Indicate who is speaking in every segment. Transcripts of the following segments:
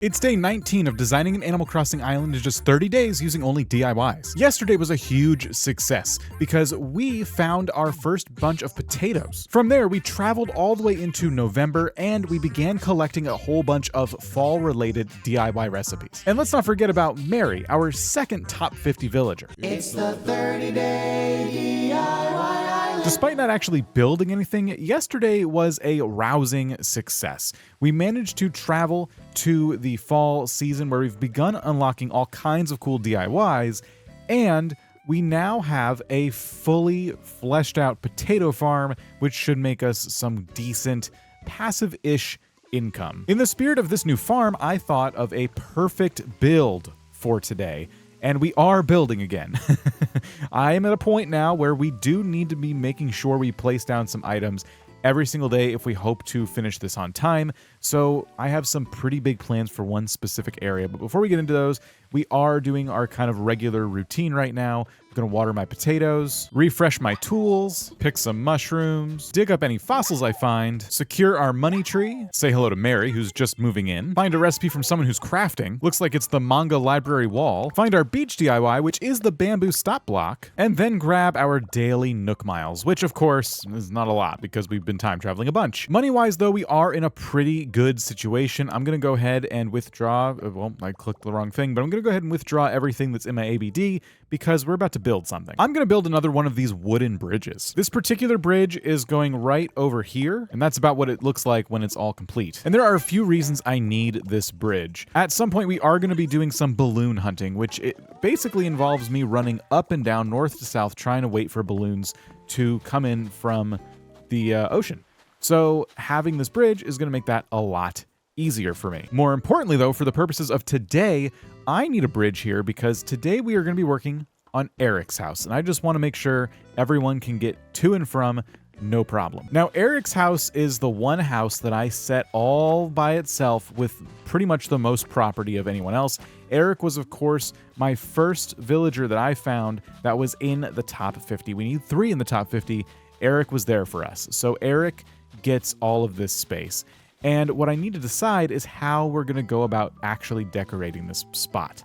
Speaker 1: It's day 19 of designing an Animal Crossing island in just 30 days using only DIYs. Yesterday was a huge success because we found our first bunch of potatoes. From there, we traveled all the way into November and we began collecting a whole bunch of fall-related DIY recipes. And let's not forget about Mary, our second top 50 villager.
Speaker 2: It's the 30-day DIY island.
Speaker 1: Despite not actually building anything, yesterday was a rousing success. We managed to travel to the fall season where we've begun unlocking all kinds of cool DIYs, and we now have a fully fleshed out potato farm, which should make us some decent passive-ish income. In the spirit of this new farm, I thought of a perfect build for today. And we are building again. I am at a point now where we do need to be making sure we place down some items every single day if we hope to finish this on time. So I have some pretty big plans for one specific area. But before we get into those, we are doing our kind of regular routine right now. I'm gonna water my potatoes, refresh my tools, pick some mushrooms, dig up any fossils I find, secure our money tree, say hello to Mary, who's just moving in, find a recipe from someone who's crafting, looks like it's the manga library wall, find our beach DIY, which is the bamboo stop block, and then grab our daily Nook miles, which of course is not a lot because we've been time traveling a bunch. Money-wise though, we are in a pretty good situation. I'm gonna go ahead and withdraw, well, I clicked the wrong thing, but I'm gonna go ahead and withdraw everything that's in my ABD because we're about to build something. I'm gonna build another one of these wooden bridges. This particular bridge is going right over here, and that's about what it looks like when it's all complete. And there are a few reasons I need this bridge. At some point, we are gonna be doing some balloon hunting, which it basically involves me running up and down north to south, trying to wait for balloons to come in from the ocean. So having this bridge is gonna make that a lot easier for me. More importantly though, for the purposes of today, I need a bridge here because today we are going to be working on Eric's house, and I just want to make sure everyone can get to and from no problem. Now, Eric's house is the one house that I set all by itself with pretty much the most property of anyone else. Eric was, of course, my first villager that I found that was in the top 50. We need 3 in the top 50. Eric was there for us. So Eric gets all of this space. And what I need to decide is how we're going to go about actually decorating this spot.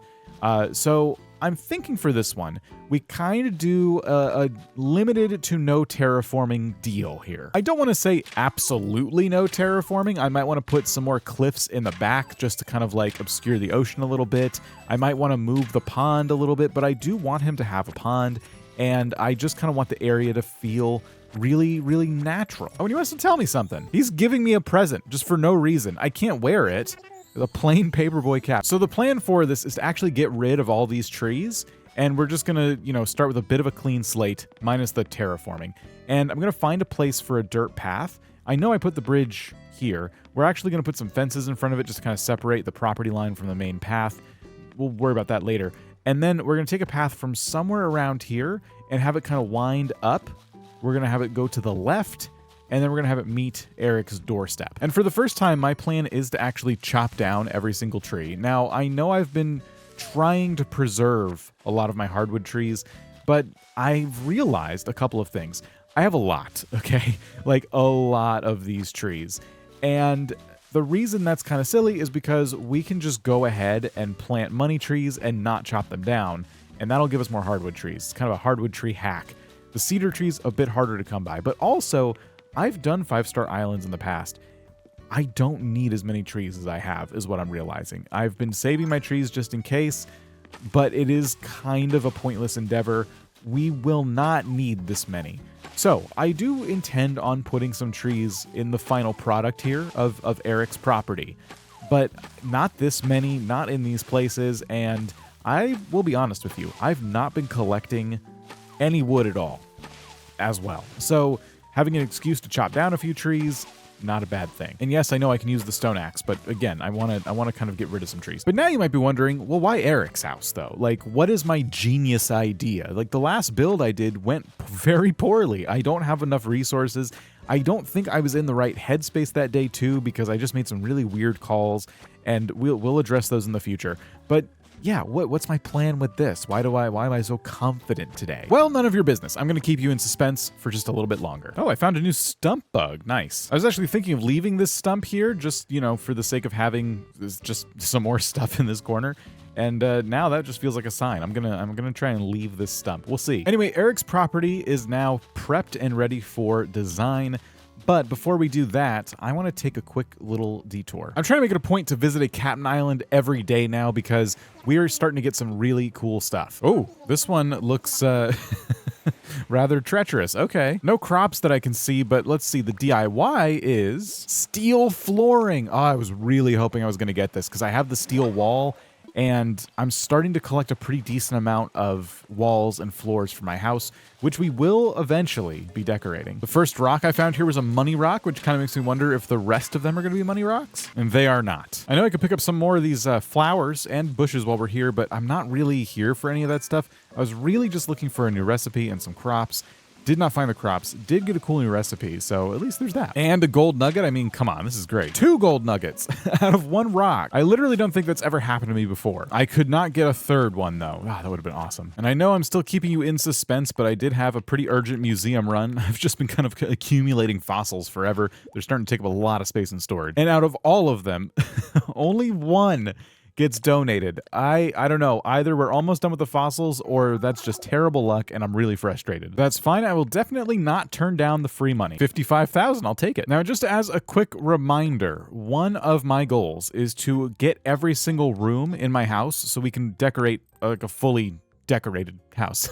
Speaker 1: So I'm thinking for this one, we kind of do a limited to no terraforming deal here. I don't want to say absolutely no terraforming. I might want to put some more cliffs in the back just to kind of like obscure the ocean a little bit. I might want to move the pond a little bit, but I do want him to have a pond. And I just kind of want the area to feel really, really natural. Oh, and he wants to tell me something. He's giving me a present just for no reason. I can't wear it. The plain paperboy cap. So the plan for this is to actually get rid of all these trees, and we're just gonna, start with a bit of a clean slate, minus the terraforming. And I'm gonna find a place for a dirt path. I know I put the bridge here. We're actually gonna put some fences in front of it just to kind of separate the property line from the main path. We'll worry about that later. And then we're gonna take a path from somewhere around here and have it kind of wind up. We're gonna have it go to the left, and then we're gonna have it meet Eric's doorstep. And for the first time, my plan is to actually chop down every single tree. Now, I know I've been trying to preserve a lot of my hardwood trees, but I've realized a couple of things. I have a lot, okay? Like a lot of these trees. And the reason that's kind of silly is because we can just go ahead and plant money trees and not chop them down, and that'll give us more hardwood trees. It's kind of a hardwood tree hack. The cedar tree's a bit harder to come by, but also, I've done 5-star islands in the past. I don't need as many trees as I have, is what I'm realizing. I've been saving my trees just in case, but it is kind of a pointless endeavor. We will not need this many. So I do intend on putting some trees in the final product here of Eric's property, but not this many, not in these places, and I will be honest with you, I've not been collecting any wood at all as well. So having an excuse to chop down a few trees, not a bad thing. And yes, I know I can use the stone axe, but again, I want to kind of get rid of some trees. But now you might be wondering, well, why Eric's house though? Like, what is my genius idea? Like, the last build I did went very poorly. I don't have enough resources. I don't think I was in the right headspace that day too, because I just made some really weird calls. and we'll address those in the future. But yeah, what's my plan with this? Why am I so confident today? Well, none of your business. I'm going to keep you in suspense for just a little bit longer. Oh, I found a new stump bug. Nice. I was actually thinking of leaving this stump here just, for the sake of having just some more stuff in this corner. And now that just feels like a sign. I'm gonna try and leave this stump. We'll see. Anyway, Eric's property is now prepped and ready for design. But before we do that, I want to take a quick little detour. I'm trying to make it a point to visit a Captain Island every day now because we are starting to get some really cool stuff. Oh, this one looks rather treacherous. Okay. No crops that I can see, but let's see. The DIY is steel flooring. Oh, I was really hoping I was going to get this because I have the steel wall. And I'm starting to collect a pretty decent amount of walls and floors for my house, which we will eventually be decorating. The first rock I found here was a money rock, which kind of makes me wonder if the rest of them are going to be money rocks. And they are not. I know I could pick up some more of these flowers and bushes while we're here, but I'm not really here for any of that stuff. I was really just looking for a new recipe and some crops. Did not find the crops. Did get a cool new recipe, so at least there's that. And a gold nugget. I mean, come on, this is great. 2 gold nuggets out of 1 rock. I literally don't think that's ever happened to me before. I could not get a 3rd one, though. Ah, that would have been awesome. And I know I'm still keeping you in suspense, but I did have a pretty urgent museum run. I've just been kind of accumulating fossils forever. They're starting to take up a lot of space in storage. And out of all of them, only 1 gets donated. I don't know. Either we're almost done with the fossils or that's just terrible luck and I'm really frustrated. That's fine. I will definitely not turn down the free money. 55,000, I'll take it. Now, just as a quick reminder, one of my goals is to get every single room in my house so we can decorate like a fully decorated house.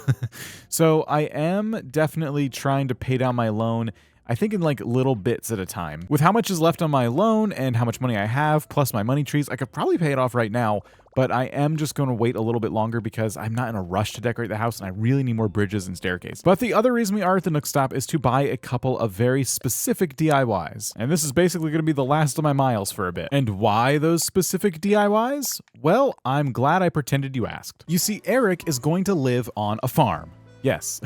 Speaker 1: So I am definitely trying to pay down my loan, I think in like little bits at a time. With how much is left on my loan and how much money I have, plus my money trees, I could probably pay it off right now, but I am just going to wait a little bit longer because I'm not in a rush to decorate the house and I really need more bridges and staircase. But the other reason we are at the Nook Stop is to buy a couple of very specific DIYs. And this is basically going to be the last of my miles for a bit. And why those specific DIYs? Well, I'm glad I pretended you asked. You see, Eric is going to live on a farm. Yes,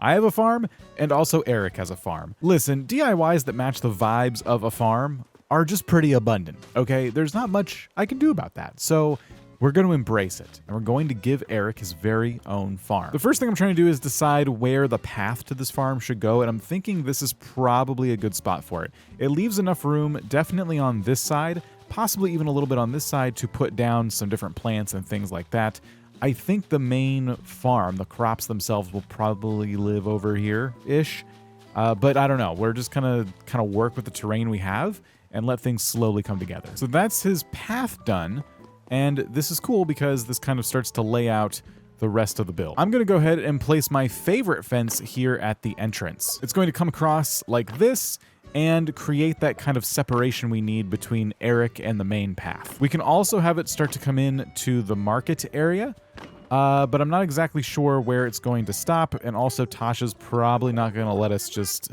Speaker 1: I have a farm, and also Eric has a farm. Listen, DIYs that match the vibes of a farm are just pretty abundant, okay? There's not much I can do about that, so we're going to embrace it, and we're going to give Eric his very own farm. The first thing I'm trying to do is decide where the path to this farm should go, and I'm thinking this is probably a good spot for it. It leaves enough room, definitely on this side, possibly even a little bit on this side, to put down some different plants and things like that. I think the main farm, the crops themselves, will probably live over here-ish. But I don't know. We're just kind of work with the terrain we have and let things slowly come together. So that's his path done. And this is cool because this kind of starts to lay out the rest of the build. I'm going to go ahead and place my favorite fence here at the entrance. It's going to come across like this and create that kind of separation we need between Eric and the main path. We can also have it start to come in to the market area, but I'm not exactly sure where it's going to stop, and also Tasha's probably not going to let us just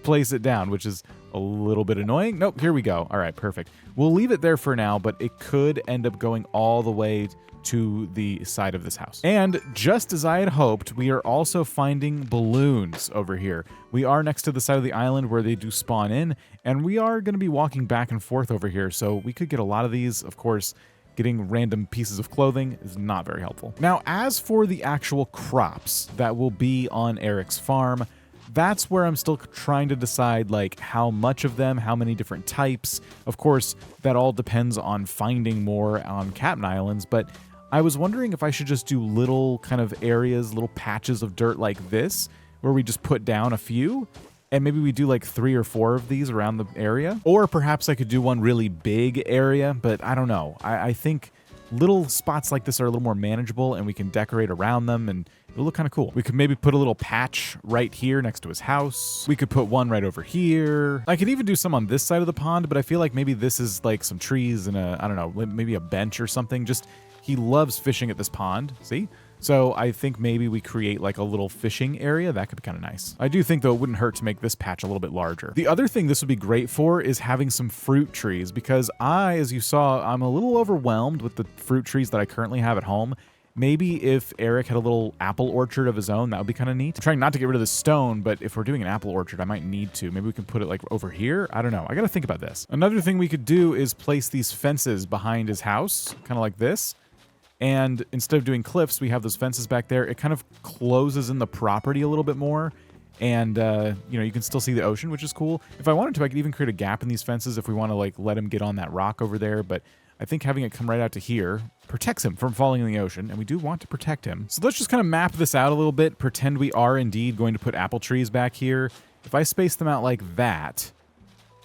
Speaker 1: place it down, which is a little bit annoying. Nope, here we go. All right, perfect. We'll leave it there for now, but it could end up going all the way to the side of this house. And just as I had hoped, we are also finding balloons over here. We are next to the side of the island where they do spawn in, and we are going to be walking back and forth over here, so we could get a lot of these. Of course, getting random pieces of clothing is not very helpful. Now, as for the actual crops that will be on Eric's farm, that's where I'm still trying to decide, like, how much of them, how many different types. Of course, that all depends on finding more on Captain Islands, but I was wondering if I should just do little kind of areas, little patches of dirt like this, where we just put down a few, and maybe we do like 3 or 4 of these around the area. Or perhaps I could do one really big area, but I don't know. I think little spots like this are a little more manageable, and we can decorate around them, and it'll look kind of cool. We could maybe put a little patch right here next to his house. We could put one right over here. I could even do some on this side of the pond, but I feel like maybe this is like some trees and I don't know, maybe a bench or something. Just, he loves fishing at this pond, see? So I think maybe we create like a little fishing area. That could be kind of nice. I do think, though, it wouldn't hurt to make this patch a little bit larger. The other thing this would be great for is having some fruit trees, because as you saw, I'm a little overwhelmed with the fruit trees that I currently have at home. Maybe if Eric had a little apple orchard of his own, that would be kind of neat. I'm trying not to get rid of the stone, but if we're doing an apple orchard, I might need to. Maybe we can put it like over here. I don't know. I got to think about this. Another thing we could do is place these fences behind his house, kind of like this. And instead of doing cliffs, we have those fences back there. It kind of closes in the property a little bit more. And, you can still see the ocean, which is cool. If I wanted to, I could even create a gap in these fences if we want to, like, let him get on that rock over there. But I think having it come right out to here protects him from falling in the ocean, and we do want to protect him. So let's just kind of map this out a little bit, pretend we are indeed going to put apple trees back here. If I space them out like that,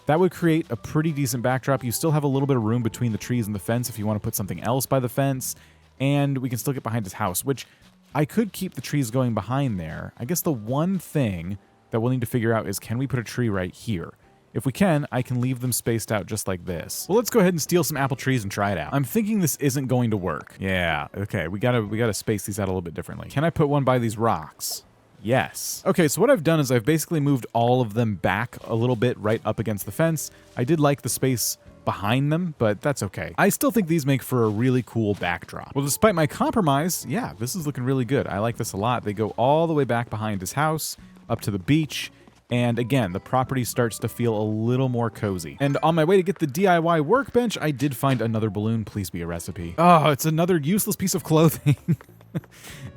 Speaker 1: that would create a pretty decent backdrop. You still have a little bit of room between the trees and the fence if you want to put something else by the fence, and we can still get behind his house, which I could keep the trees going behind there. I guess the one thing that we'll need to figure out is, can we put a tree right here? If we can, I can leave them spaced out just like this. Well, let's go ahead and steal some apple trees and try it out. I'm thinking this isn't going to work. Yeah, okay, we gotta space these out a little bit differently. Can I put one by these rocks? Yes. Okay, so what I've done is I've basically moved all of them back a little bit right up against the fence. I did like the space behind them, but that's okay. I still think these make for a really cool backdrop. Well, despite my compromise, yeah, this is looking really good. I like this a lot. They go all the way back behind his house, up to the beach, and again, the property starts to feel a little more cozy. And on my way to get the DIY workbench, I did find another balloon. Please be a recipe. Oh, it's another useless piece of clothing.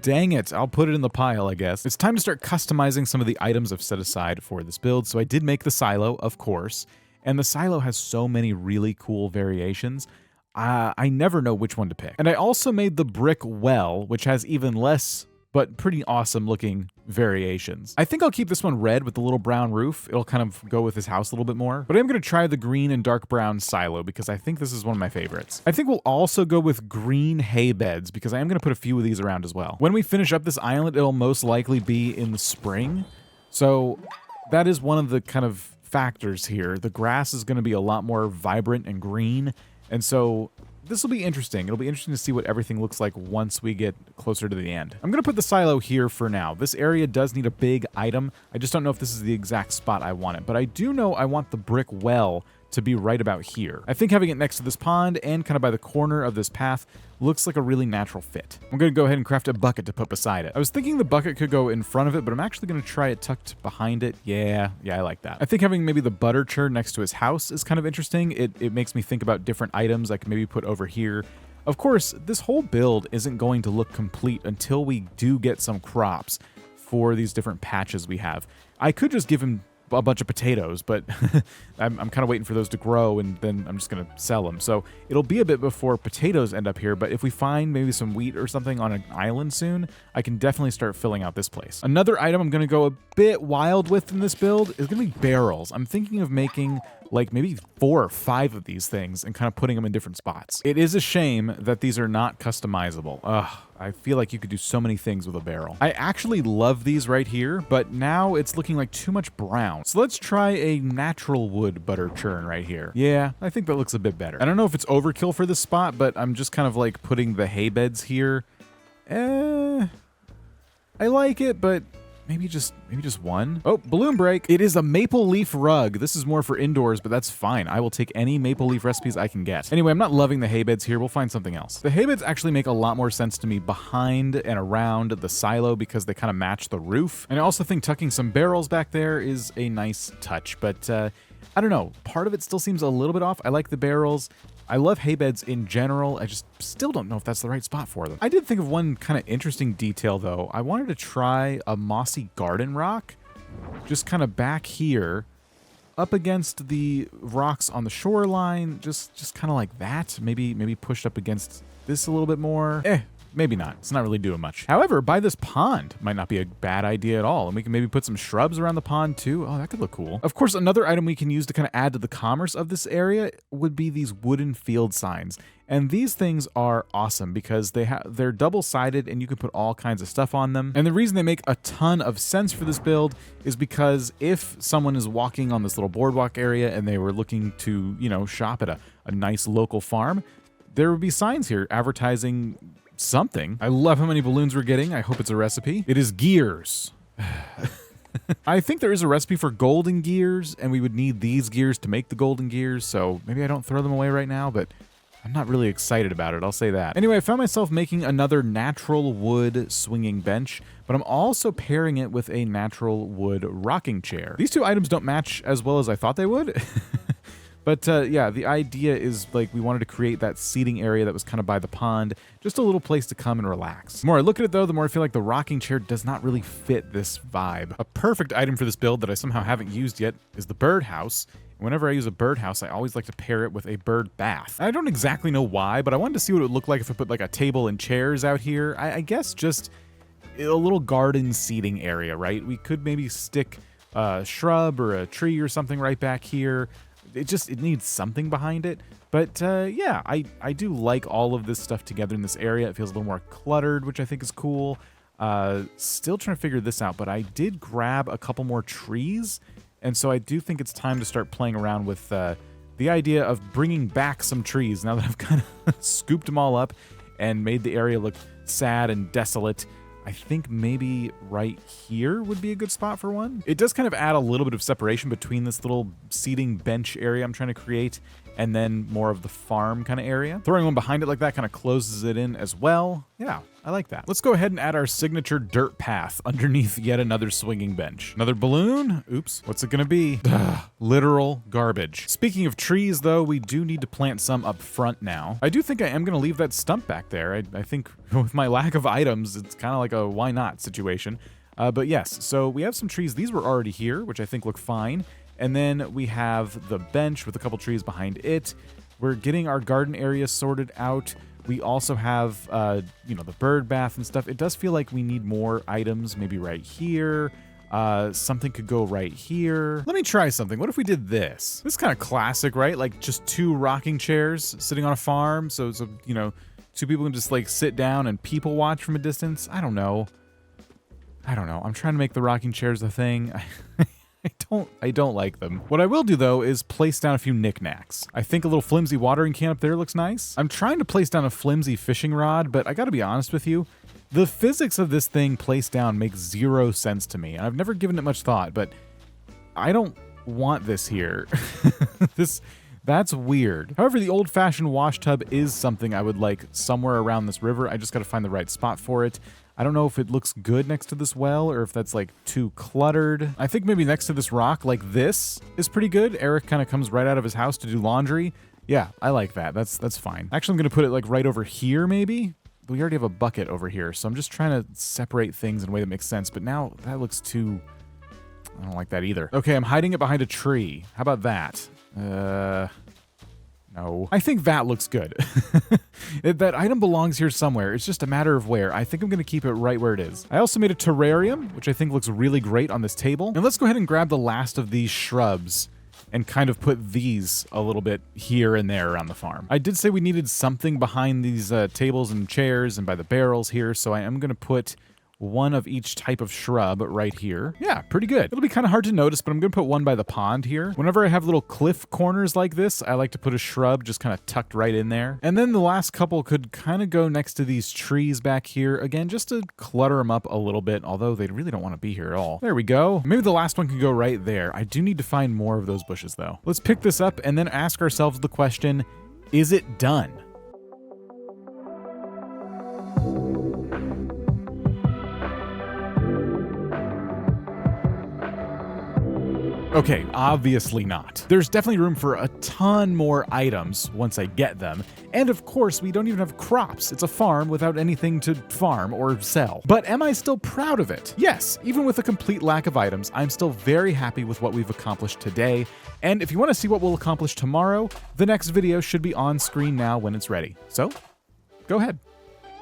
Speaker 1: Dang it, I'll put it in the pile, I guess. It's time to start customizing some of the items I've set aside for this build. So I did make the silo, of course. And the silo has so many really cool variations. I never know which one to pick. And I also made the brick well, which has even less, but pretty awesome looking variations. I think I'll keep this one red with the little brown roof. It'll kind of go with his house a little bit more. But I'm going to try the green and dark brown silo because I think this is one of my favorites. I think we'll also go with green hay beds because I am going to put a few of these around as well. When we finish up this island, it'll most likely be in the spring. So that is one of the kind of factors here. The grass is going to be a lot more vibrant and green, and so this will be interesting. It'll be interesting to see what everything looks like once we get closer to the end. I'm going to put the silo here for now. This area does need a big item. I just don't know if this is the exact spot I want it, but I do know I want the brick well to be right about here. I think having it next to this pond and kind of by the corner of this path looks like a really natural fit. I'm going to go ahead and craft a bucket to put beside it. I was thinking the bucket could go in front of it, but I'm actually going to try it tucked behind it. Yeah, I like that. I think having maybe the butter churn next to his house is kind of interesting. It makes me think about different items I can maybe put over here. Of course, this whole build isn't going to look complete until we do get some crops for these different patches we have. I could just give him a bunch of potatoes, but I'm kind of waiting for those to grow, and then I'm just going to sell them. So it'll be a bit before potatoes end up here, but if we find maybe some wheat or something on an island soon, I can definitely start filling out this place. Another item I'm going to go a bit wild with in this build is going to be barrels. I'm thinking of making like maybe 4 or 5 of these things and kind of putting them in different spots. It is a shame that these are not customizable. Ugh, I feel like you could do so many things with a barrel. I actually love these right here, but now it's looking like too much brown. So let's try a natural wood butter churn right here. Yeah, I think that looks a bit better. I don't know if it's overkill for this spot, but I'm just kind of like putting the hay beds here. I like it, but maybe just one. Oh, balloon break. It is a maple leaf rug. This is more for indoors, but that's fine. I will take any maple leaf recipes I can get. Anyway, I'm not loving the hay beds here. We'll find something else. The hay beds actually make a lot more sense to me behind and around the silo because they kind of match the roof. And I also think tucking some barrels back there is a nice touch, but I don't know. Part of it still seems a little bit off. I like the barrels. I love hay beds in general. I just still don't know if that's the right spot for them. I did think of one kind of interesting detail, though. I wanted to try a mossy garden rock, just kind of back here, up against the rocks on the shoreline, just kind of like that. Maybe pushed up against this a little bit more. Maybe not. It's not really doing much. However, by this pond might not be a bad idea at all. And we can maybe put some shrubs around the pond too. Oh, that could look cool. Of course, another item we can use to kind of add to the commerce of this area would be these wooden field signs. And these things are awesome because they're double-sided and you can put all kinds of stuff on them. And the reason they make a ton of sense for this build is because if someone is walking on this little boardwalk area and they were looking to, shop at a nice local farm, there would be signs here advertising something. I love how many balloons we're getting. I hope it's a recipe. It is gears. I think there is a recipe for golden gears, and we would need these gears to make the golden gears, so maybe I don't throw them away right now, but I'm not really excited about it, I'll say that. Anyway, I found myself making another natural wood swinging bench, but I'm also pairing it with a natural wood rocking chair. These two items don't match as well as I thought they would. But yeah, the idea is like we wanted to create that seating area that was kind of by the pond, just a little place to come and relax. The more I look at it though, the more I feel like the rocking chair does not really fit this vibe. A perfect item for this build that I somehow haven't used yet is the birdhouse. Whenever I use a birdhouse, I always like to pair it with a bird bath. I don't exactly know why, but I wanted to see what it would look like if I put like a table and chairs out here. I guess just a little garden seating area, right? We could maybe stick a shrub or a tree or something right back here. It needs something behind it. But yeah, I do like all of this stuff together in this area. It feels a little more cluttered, which I think is cool. Still trying to figure this out, but I did grab a couple more trees. And so I do think it's time to start playing around with the idea of bringing back some trees now that I've kind of scooped them all up and made the area look sad and desolate. I think maybe right here would be a good spot for one. It does kind of add a little bit of separation between this little seating bench area I'm trying to create and then more of the farm kind of area. Throwing one behind it like that kind of closes it in as well. Yeah, I like that. Let's go ahead and add our signature dirt path underneath yet another swinging bench. Another balloon? Oops, what's it gonna be? Literal garbage. Speaking of trees though, we do need to plant some up front now. I do think I am gonna leave that stump back there. I think with my lack of items, it's kind of like a why not situation. But yes, so we have some trees. These were already here, which I think look fine. And then we have the bench with a couple trees behind it. We're getting our garden area sorted out. We also have, the bird bath and stuff. It does feel like we need more items, maybe right here. Something could go right here. Let me try something. What if we did this? This is kind of classic, right? Like just two rocking chairs sitting on a farm. So two people can just like sit down and people watch from a distance. I don't know. I'm trying to make the rocking chairs a thing. I don't like them. What I will do though is place down a few knickknacks. I think a little flimsy watering can up there looks nice. I'm trying to place down a flimsy fishing rod, but I gotta be honest with you, the physics of this thing placed down makes zero sense to me. And I've never given it much thought, but I don't want this here. That's weird. However, the old-fashioned wash tub is something I would like somewhere around this river. I just gotta find the right spot for it. I don't know if it looks good next to this well or if that's like too cluttered. I think maybe next to this rock like this is pretty good. Eric kind of comes right out of his house to do laundry. Yeah, I like that. That's fine. Actually, I'm gonna put it like right over here maybe. We already have a bucket over here, so I'm just trying to separate things in a way that makes sense, but now that looks too... I don't like that either. Okay, I'm hiding it behind a tree. How about that? No. I think that looks good. That item belongs here somewhere. It's just a matter of where. I think I'm going to keep it right where it is. I also made a terrarium, which I think looks really great on this table. And let's go ahead and grab the last of these shrubs and kind of put these a little bit here and there around the farm. I did say we needed something behind these tables and chairs and by the barrels here, so I am going to put one of each type of shrub right here. Yeah, pretty good. It'll be kind of hard to notice, but I'm gonna put one by the pond here. Whenever I have little cliff corners like this, I like to put a shrub just kind of tucked right in there. And then the last couple could kind of go next to these trees back here. Again, just to clutter them up a little bit, although they really don't want to be here at all. There we go. Maybe the last one could go right there. I do need to find more of those bushes though. Let's pick this up and then ask ourselves the question, is it done? Okay, obviously not. There's definitely room for a ton more items once I get them. And of course, we don't even have crops. It's a farm without anything to farm or sell. But am I still proud of it? Yes, even with a complete lack of items, I'm still very happy with what we've accomplished today. And if you want to see what we'll accomplish tomorrow, the next video should be on screen now when it's ready. So, go ahead.